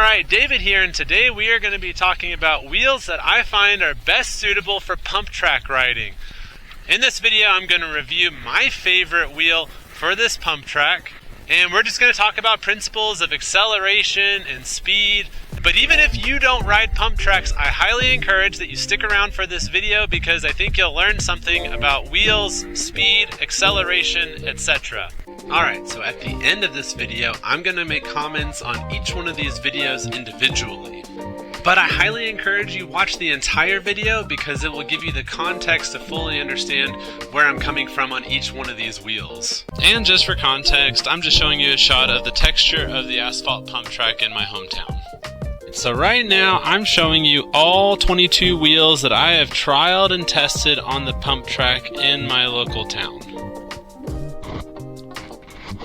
Alright, David here, and today we are going to be talking about wheels that I find are best suitable for pump track riding. In this video I'm going to review my favorite wheel for this pump track, and we're just going to talk about principles of acceleration and speed. But even if you don't ride pump tracks, I highly encourage that you stick around for this video because I think you'll learn something about wheels, speed, acceleration, etc. Alright, so at the end of this video, I'm going to make comments on each one of these videos individually. But I highly encourage you watch the entire video because it will give you the context to fully understand where I'm coming from on each one of these wheels. And just for context, I'm just showing you a shot of the texture of the asphalt pump track in my hometown. So right now, I'm showing you all 22 wheels that I have trialed and tested on the pump track in my local town.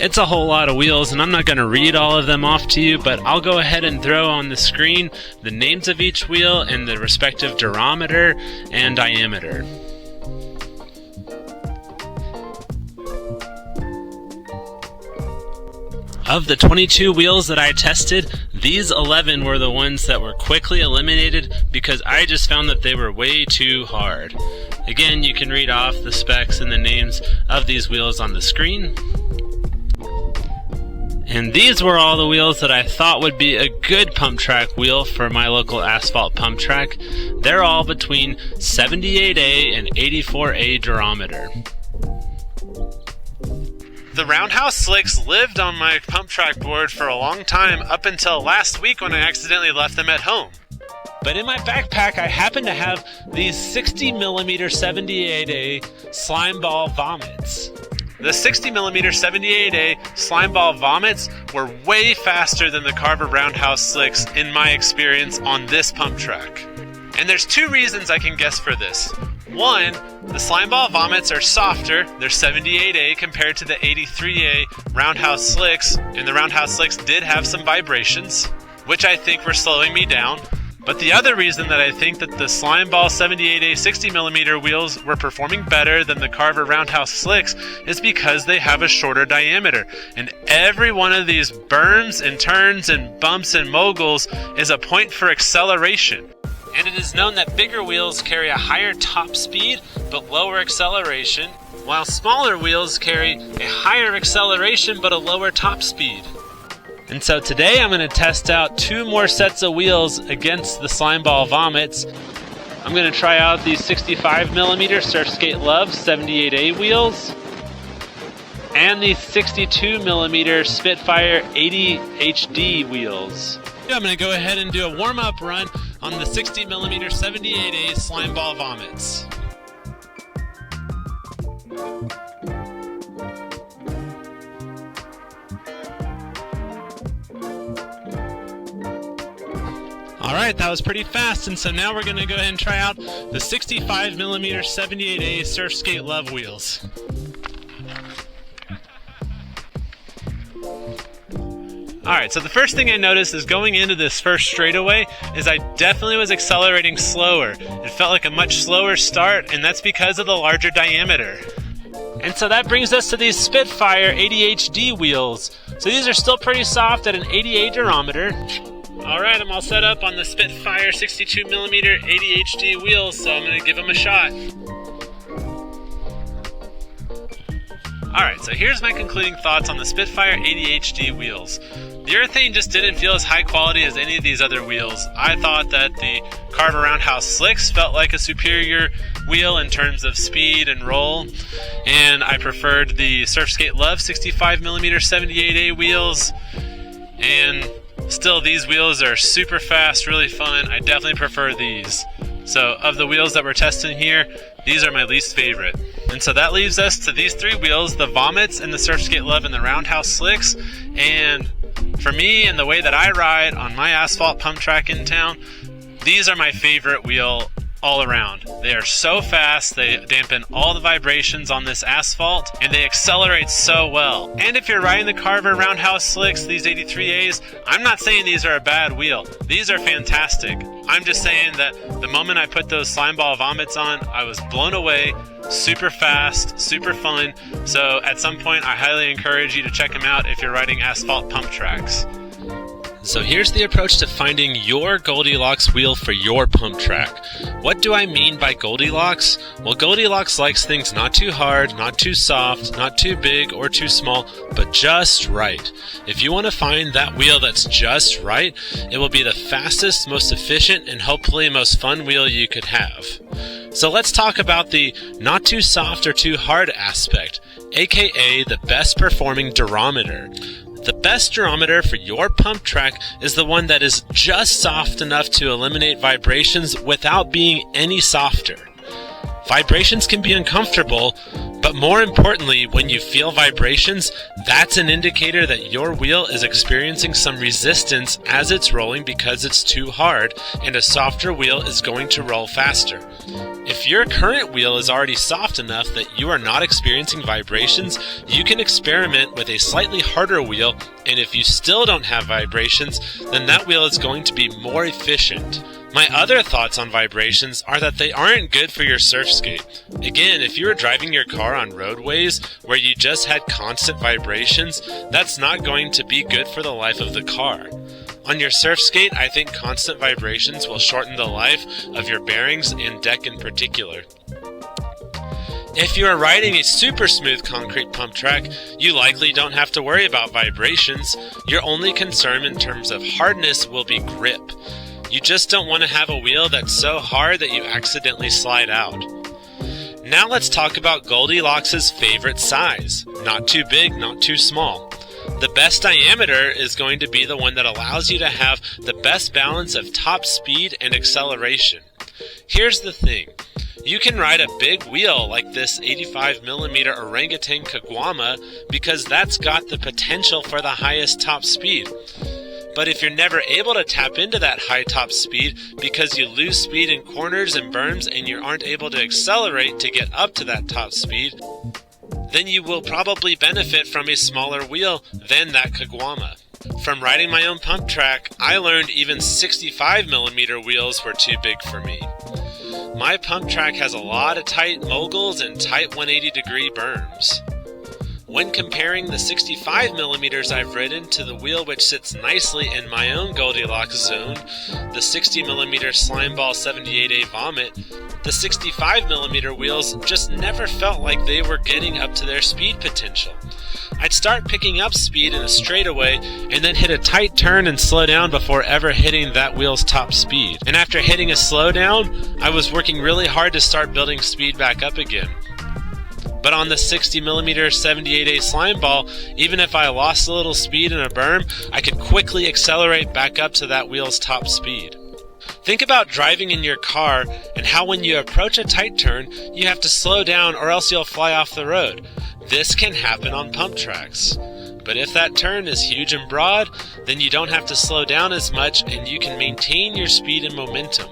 It's a whole lot of wheels, and I'm not going to read all of them off to you, but I'll go ahead and throw on the screen the names of each wheel and the respective durometer and diameter. Of the 22 wheels that I tested, these 11 were the ones that were quickly eliminated because I just found that they were way too hard. Again, you can read off the specs and the names of these wheels on the screen. And these were all the wheels that I thought would be a good pump track wheel for my local asphalt pump track. They're all between 78A and 84A durometer. The roundhouse slicks lived on my pump track board for a long time up until last week when I accidentally left them at home. But in my backpack I happen to have these 60mm 78A slime ball vomits. The 60mm 78A slime ball vomits were way faster than the Carver roundhouse slicks in my experience on this pump track. And there's two reasons I can guess for this. One, the slime ball vomits are softer, they're 78A compared to the 83A roundhouse slicks, and the roundhouse slicks did have some vibrations, which I think were slowing me down. But the other reason that I think that the slime ball 78A 60mm wheels were performing better than the Carver roundhouse slicks is because they have a shorter diameter. And every one of these berms and turns and bumps and moguls is a point for acceleration. And it is known that bigger wheels carry a higher top speed but lower acceleration, while smaller wheels carry a higher acceleration but a lower top speed. And so today I'm going to test out two more sets of wheels against the slime ball vomits. I'm going to try out these 65mm Surfskate Love 78A wheels and these 62mm Spitfire 80 HD wheels. I'm going to go ahead and do a warm-up run on the 60mm 78A slime ball vomits. Alright, that was pretty fast, and so now we're going to go ahead and try out the 65mm 78A Surfskate Love wheels. Alright, so the first thing I noticed is going into this first straightaway is I definitely was accelerating slower. It felt like a much slower start, and that's because of the larger diameter. And so that brings us to these Spitfire 80 HD wheels. So these are still pretty soft at an 80A durometer. Alright, I'm all set up on the Spitfire 62mm 80 HD wheels, so I'm going to give them a shot. Alright, so here's my concluding thoughts on the Spitfire 80 HD wheels. The urethane just didn't feel as high quality as any of these other wheels. I thought that the Carver roundhouse slicks felt like a superior wheel in terms of speed and roll, and I preferred the Surfskate Love 65mm 78A wheels, and still, these wheels are super fast, really fun. I definitely prefer these. So, of the wheels that we're testing here, these are my least favorite. And so that leaves us to these three wheels, the Vomits and the Surfskate Love and the Roundhouse Slicks. And for me and the way that I ride on my asphalt pump track in town, these are my favorite wheel all around. They are so fast, they dampen all the vibrations on this asphalt, and they accelerate so well. And if you're riding the Carver roundhouse slicks, these 83As, I'm not saying these are a bad wheel. These are fantastic. I'm just saying that the moment I put those slime ball vomits on, I was blown away. Super fast, super fun. So at some point, I highly encourage you to check them out if you're riding asphalt pump tracks. So here's the approach to finding your Goldilocks wheel for your pump track. What do I mean by Goldilocks? Well, Goldilocks likes things not too hard, not too soft, not too big or too small, but just right. If you want to find that wheel that's just right, it will be the fastest, most efficient, and hopefully most fun wheel you could have. So let's talk about the not too soft or too hard aspect, aka the best performing durometer. The best durometer for your pump track is the one that is just soft enough to eliminate vibrations without being any softer. Vibrations can be uncomfortable, but more importantly, when you feel vibrations, that's an indicator that your wheel is experiencing some resistance as it's rolling because it's too hard, and a softer wheel is going to roll faster. If your current wheel is already soft enough that you are not experiencing vibrations, you can experiment with a slightly harder wheel, and if you still don't have vibrations, then that wheel is going to be more efficient. My other thoughts on vibrations are that they aren't good for your surfskate. Again, if you were driving your car on roadways where you just had constant vibrations, that's not going to be good for the life of the car. On your surfskate, I think constant vibrations will shorten the life of your bearings and deck in particular. If you are riding a super smooth concrete pump track, you likely don't have to worry about vibrations. Your only concern in terms of hardness will be grip. You just don't want to have a wheel that's so hard that you accidentally slide out. Now let's talk about Goldilocks' favorite size. Not too big, not too small. The best diameter is going to be the one that allows you to have the best balance of top speed and acceleration. Here's the thing. You can ride a big wheel like this 85mm orangutan Kagwama because that's got the potential for the highest top speed. But if you're never able to tap into that high top speed because you lose speed in corners and berms and you aren't able to accelerate to get up to that top speed, then you will probably benefit from a smaller wheel than that Kagwama. From riding my own pump track, I learned even 65mm wheels were too big for me. My pump track has a lot of tight moguls and tight 180-degree berms. When comparing the 65mm I've ridden to the wheel which sits nicely in my own Goldilocks zone, the 60mm Slimeball 78A Vomit, the 65mm wheels just never felt like they were getting up to their speed potential. I'd start picking up speed in a straightaway and then hit a tight turn and slow down before ever hitting that wheel's top speed. And after hitting a slowdown, I was working really hard to start building speed back up again. But on the 60mm 78A Slimeball, even if I lost a little speed in a berm, I could quickly accelerate back up to that wheel's top speed. Think about driving in your car and how when you approach a tight turn, you have to slow down or else you'll fly off the road. This can happen on pump tracks. But if that turn is huge and broad, then you don't have to slow down as much and you can maintain your speed and momentum.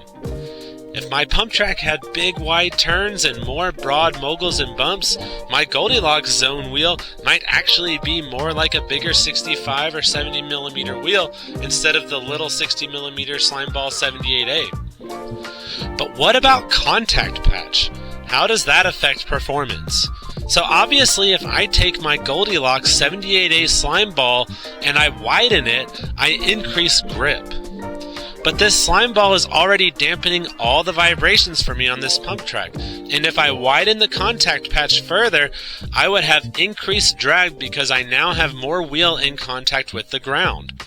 If my pump track had big wide turns and more broad moguls and bumps, my Goldilocks zone wheel might actually be more like a bigger 65 or 70mm wheel instead of the little 60mm Slimeball 78A. But what about contact patch? How does that affect performance? So obviously if I take my Goldilocks 78A Slimeball and I widen it, I increase grip. But this slime ball is already dampening all the vibrations for me on this pump track. And if I widen the contact patch further, I would have increased drag because I now have more wheel in contact with the ground.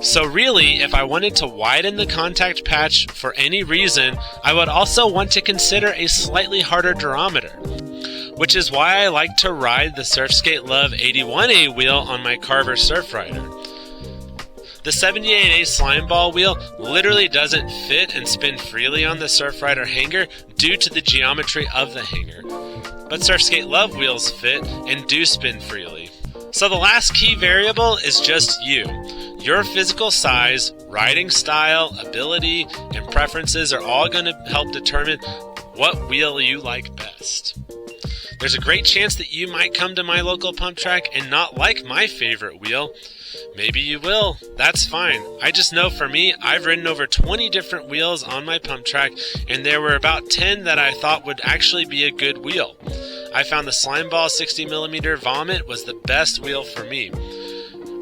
So really, if I wanted to widen the contact patch for any reason, I would also want to consider a slightly harder durometer. Which is why I like to ride the Surfskate Love 81A wheel on my Carver Surf Rider. The 78A Slimeball wheel literally doesn't fit and spin freely on the Surf Rider hanger due to the geometry of the hanger. But Surfskate Love wheels fit and do spin freely. So the last key variable is just you. Your physical size, riding style, ability, and preferences are all going to help determine what wheel you like best. There's a great chance that you might come to my local pump track and not like my favorite wheel. Maybe you will. That's fine. I just know for me, I've ridden over 20 different wheels on my pump track, and there were about 10 that I thought would actually be a good wheel. I found the Slimeball 60mm Vomit was the best wheel for me.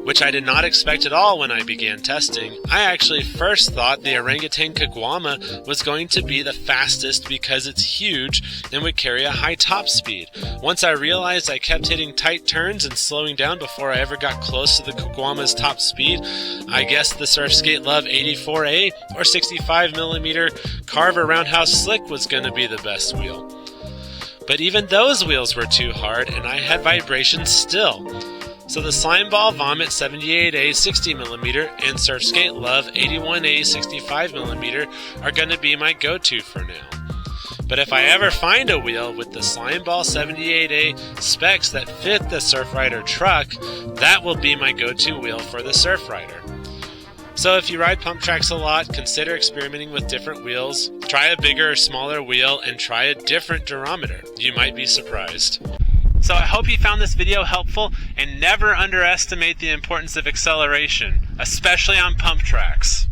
which I did not expect at all when I began testing. I actually first thought the Orangutan Kagwama was going to be the fastest because it's huge and would carry a high top speed. Once I realized I kept hitting tight turns and slowing down before I ever got close to the Kagwama's top speed, I guess the Surfskate Love 84A or 65mm Carver Roundhouse Slick was going to be the best wheel. But even those wheels were too hard and I had vibrations still. So the Slimeball Vomit 78A 60mm and Surfskate Love 81A 65mm are going to be my go-to for now. But if I ever find a wheel with the Slimeball 78A specs that fit the Surfrider truck, that will be my go-to wheel for the Surfrider. So if you ride pump tracks a lot, consider experimenting with different wheels. Try a bigger or smaller wheel and try a different durometer. You might be surprised. So I hope you found this video helpful, and never underestimate the importance of acceleration, especially on pump tracks.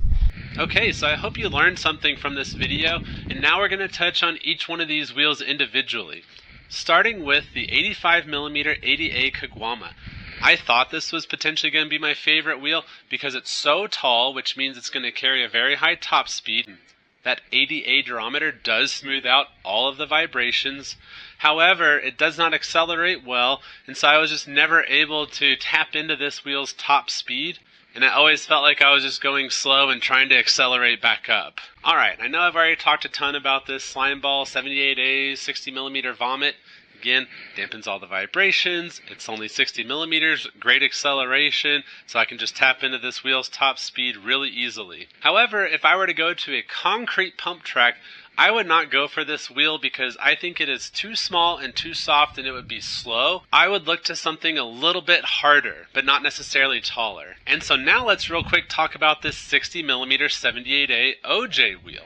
Okay, so I hope you learned something from this video, and now we're going to touch on each one of these wheels individually. Starting with the 85mm 80A Kagwama. I thought this was potentially going to be my favorite wheel because it's so tall, which means it's going to carry a very high top speed. That 80A durometer does smooth out all of the vibrations. However, it does not accelerate well, and so I was just never able to tap into this wheel's top speed, and I always felt like I was just going slow and trying to accelerate back up. Alright, I know I've already talked a ton about this Slimeball 78A 60mm Vomit. Again, dampens all the vibrations, it's only 60mm, great acceleration, so I can just tap into this wheel's top speed really easily. However, if I were to go to a concrete pump track, I would not go for this wheel because I think it is too small and too soft and it would be slow. I would look to something a little bit harder, but not necessarily taller. And so now let's real quick talk about this 60mm 78A OJ wheel.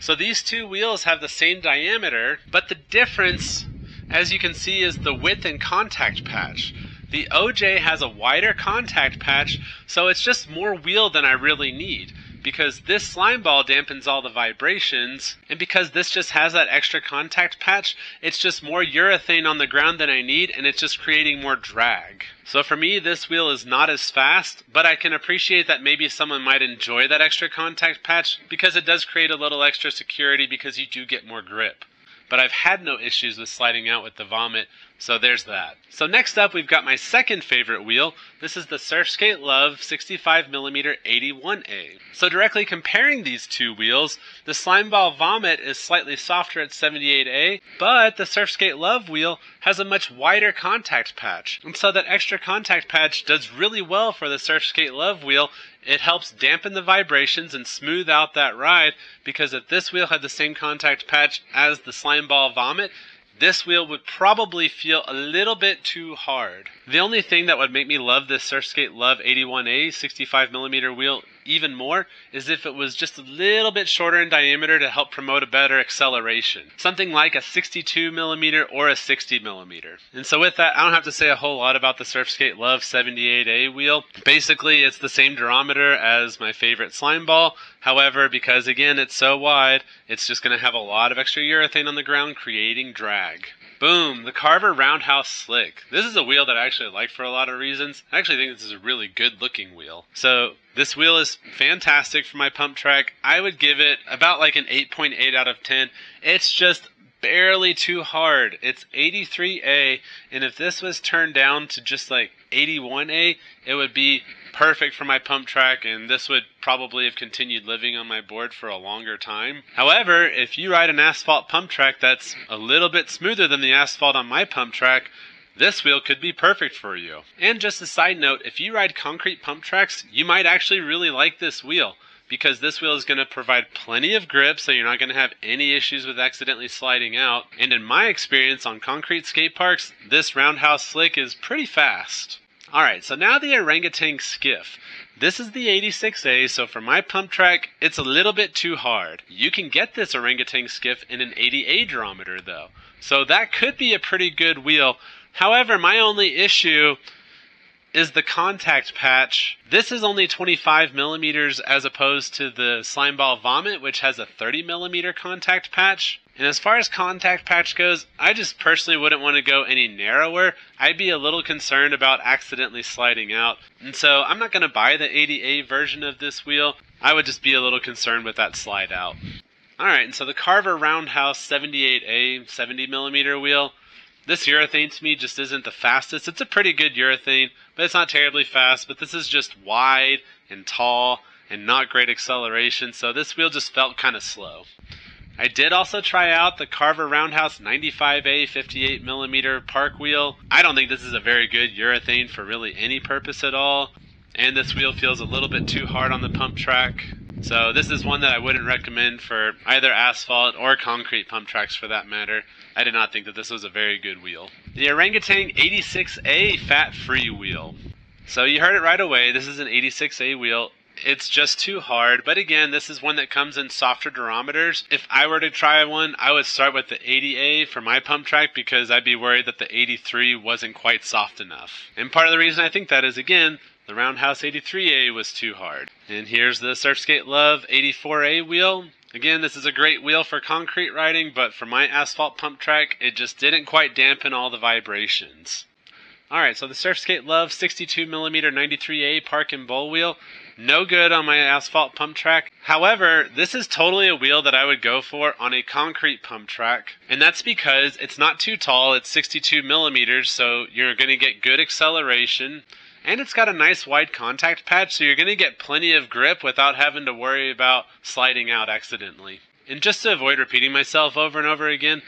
So these two wheels have the same diameter, but the difference, as you can see, is the width and contact patch. The OJ has a wider contact patch, so it's just more wheel than I really need. Because this Slimeball dampens all the vibrations, and because this just has that extra contact patch, it's just more urethane on the ground than I need, and it's just creating more drag. So for me, this wheel is not as fast, but I can appreciate that maybe someone might enjoy that extra contact patch, because it does create a little extra security because you do get more grip. But I've had no issues with sliding out with the Vomit, so there's that. So next up, we've got my second favorite wheel. This is the Surfskate Love 65mm 81A. So directly comparing these two wheels, the Slimeball Vomit is slightly softer at 78A, but the Surfskate Love wheel has a much wider contact patch. And so that extra contact patch does really well for the Surfskate Love wheel. It helps dampen the vibrations and smooth out that ride, because if this wheel had the same contact patch as the Slimeball Vomit, this wheel would probably feel a little bit too hard. The only thing that would make me love this Surfskate Love 81A 65mm wheel even more is if it was just a little bit shorter in diameter to help promote a better acceleration. Something like a 62mm or a 60mm. And so with that, I don't have to say a whole lot about the Surfskate Love 78A wheel. Basically, it's the same durometer as my favorite Slimeball. However, because again, it's so wide, it's just going to have a lot of extra urethane on the ground, creating drag. Boom, the Carver Roundhouse Slick. This is a wheel that I actually like for a lot of reasons. I actually think this is a really good looking wheel. So this wheel is fantastic for my pump track. I would give it about like an 8.8 out of 10. It's just barely too hard. It's 83A, and if this was turned down to just like 81A, it would be perfect for my pump track, and this would probably have continued living on my board for a longer time. However, if you ride an asphalt pump track that's a little bit smoother than the asphalt on my pump track, this wheel could be perfect for you. And just a side note, if you ride concrete pump tracks, you might actually really like this wheel, because this wheel is going to provide plenty of grip, so you're not going to have any issues with accidentally sliding out. And in my experience on concrete skate parks, this Roundhouse Slick is pretty fast. Alright, so now the Orangutan Skiff. This is the 86A, so for my pump track, it's a little bit too hard. You can get this Orangutan Skiff in an 80A durometer though, so that could be a pretty good wheel. However, my only issue is the contact patch. This is only 25 millimeters as opposed to the Slimeball Vomit, which has a 30 millimeter contact patch. And as far as contact patch goes, I just personally wouldn't want to go any narrower. I'd be a little concerned about accidentally sliding out. And so I'm not going to buy the 80A version of this wheel. I would just be a little concerned with that slide out. Alright, and so the Carver Roundhouse 78A 70 millimeter wheel. This urethane to me just isn't the fastest. It's a pretty good urethane, but it's not terribly fast. But this is just wide and tall and not great acceleration, so this wheel just felt kind of slow. I did also try out the Carver Roundhouse 95A 58mm park wheel. I don't think this is a very good urethane for really any purpose at all. And this wheel feels a little bit too hard on the pump track. So this is one that I wouldn't recommend for either asphalt or concrete pump tracks for that matter. I did not think that this was a very good wheel. The Orangutan 86A fat-free wheel. So you heard it right away, this is an 86A wheel. It's just too hard, but again, this is one that comes in softer durometers. If I were to try one, I would start with the 80A for my pump track because I'd be worried that the 83 wasn't quite soft enough. And part of the reason I think that is, again, the Roundhouse 83A was too hard. And here's the Surfskate Love 84A wheel. Again, this is a great wheel for concrete riding, but for my asphalt pump track, it just didn't quite dampen all the vibrations. Alright, so the Surfskate Love 62mm 93A Park and Bowl wheel. No good on my asphalt pump track. However, this is totally a wheel that I would go for on a concrete pump track. And that's because it's not too tall, it's 62mm, so you're going to get good acceleration. And it's got a nice wide contact patch, so you're going to get plenty of grip without having to worry about sliding out accidentally. And just to avoid repeating myself over and over again,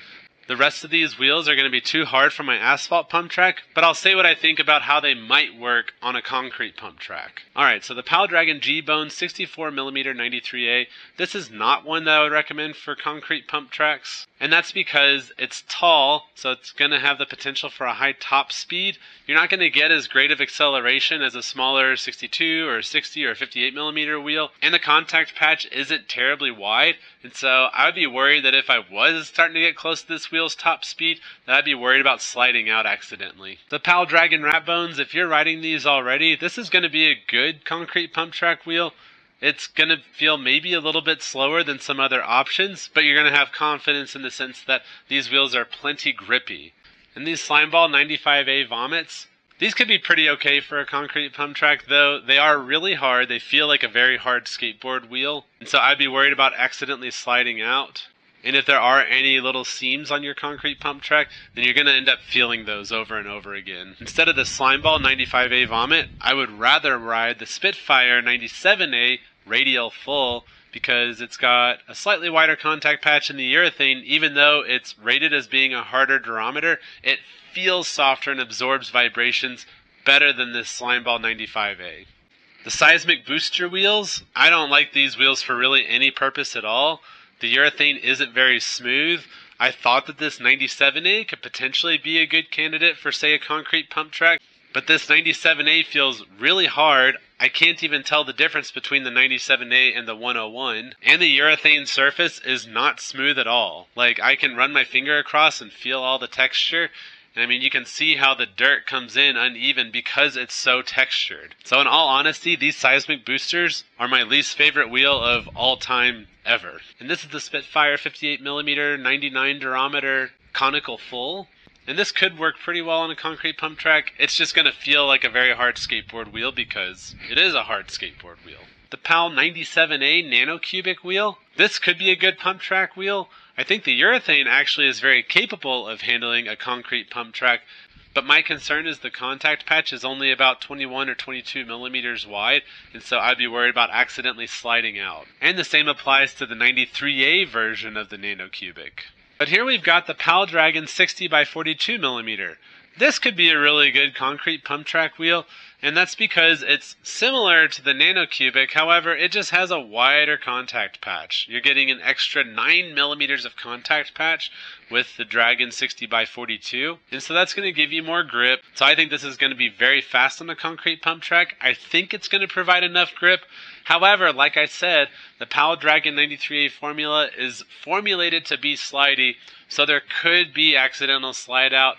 the rest of these wheels are going to be too hard for my asphalt pump track, but I'll say what I think about how they might work on a concrete pump track. Alright, so the Pal Dragon G-Bone 64mm 93A. This is not one that I would recommend for concrete pump tracks. And that's because it's tall, so it's going to have the potential for a high top speed. You're not going to get as great of acceleration as a smaller 62 or 60 or 58mm wheel. And the contact patch isn't terribly wide. And so I would be worried that if I was starting to get close to this wheel's top speed, that I'd be worried about sliding out accidentally. The Pal Dragon Rat Bones, if you're riding these already, this is going to be a good concrete pump track wheel. It's going to feel maybe a little bit slower than some other options, but you're going to have confidence in the sense that these wheels are plenty grippy. And these Slimeball 95A Vomits, these could be pretty okay for a concrete pump track, though they are really hard. They feel like a very hard skateboard wheel, and so I'd be worried about accidentally sliding out. And if there are any little seams on your concrete pump track, then you're going to end up feeling those over and over again. Instead of the Slimeball 95A Vomit, I would rather ride the Spitfire 97A Radial Full because it's got a slightly wider contact patch in the urethane. Even though it's rated as being a harder durometer, it feels softer and absorbs vibrations better than this Slimeball 95A. The Seismic Booster wheels, I don't like these wheels for really any purpose at all. The urethane isn't very smooth. I thought that this 97A could potentially be a good candidate for, say, a concrete pump track, but this 97A feels really hard. I can't even tell the difference between the 97A and the 101. And the urethane surface is not smooth at all. Like, I can run my finger across and feel all the texture. And I mean, you can see how the dirt comes in uneven because it's so textured. So in all honesty, these Seismic Boosters are my least favorite wheel of all time ever. And this is the Spitfire 58mm 99 durometer conical full. And this could work pretty well on a concrete pump track. It's just going to feel like a very hard skateboard wheel because it is a hard skateboard wheel. The PAL 97A nanocubic wheel. This could be a good pump track wheel. I think the urethane actually is very capable of handling a concrete pump track, but my concern is the contact patch is only about 21 or 22 millimeters wide, and so I'd be worried about accidentally sliding out. And the same applies to the 93A version of the nanocubic. But here we've got the Pal Dragon 60 by 42 millimeter. This could be a really good concrete pump track wheel, and that's because it's similar to the nanocubic, however, it just has a wider contact patch. You're getting an extra 9 millimeters of contact patch with the Dragon 60 by 42, and so that's going to give you more grip. So I think this is going to be very fast on a concrete pump track. I think it's going to provide enough grip. However, like I said, the Pal Dragon 93A formula is formulated to be slidey, so there could be accidental slide out.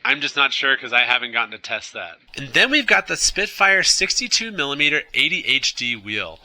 I'm just not sure because I haven't gotten to test that. And then we've got the Spitfire 62mm 80 HD wheel.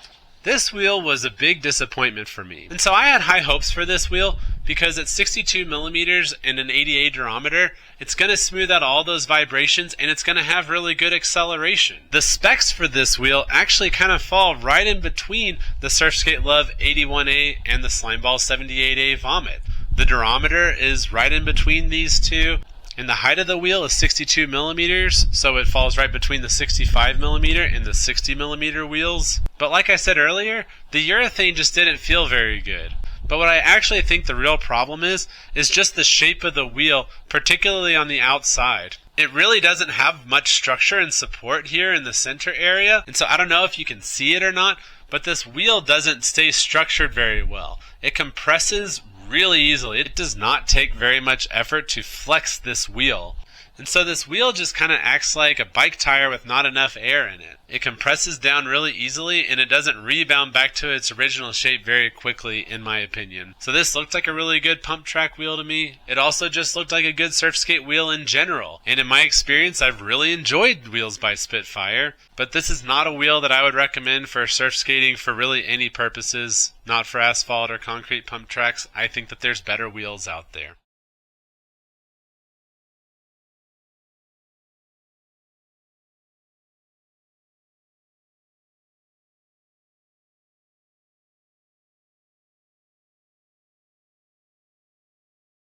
This wheel was a big disappointment for me. And so I had high hopes for this wheel because at 62mm and an 80A durometer, it's going to smooth out all those vibrations and it's going to have really good acceleration. The specs for this wheel actually kind of fall right in between the Surfskate Love 81A and the Slimeball 78A Vomit. The durometer is right in between these two. And the height of the wheel is 62mm, so it falls right between the 65mm and the 60mm wheels. But like I said earlier, the urethane just didn't feel very good. But what I actually think the real problem is just the shape of the wheel, particularly on the outside. It really doesn't have much structure and support here in the center area, and so I don't know if you can see it or not, but this wheel doesn't stay structured very well. It compresses really easily. It does not take very much effort to flex this wheel. And so this wheel just kind of acts like a bike tire with not enough air in it. It compresses down really easily and it doesn't rebound back to its original shape very quickly, in my opinion. So this looked like a really good pump track wheel to me. It also just looked like a good Surfskate wheel in general. And in my experience, I've really enjoyed wheels by Spitfire. But this is not a wheel that I would recommend for surf skating for really any purposes. Not for asphalt or concrete pump tracks. I think that there's better wheels out there.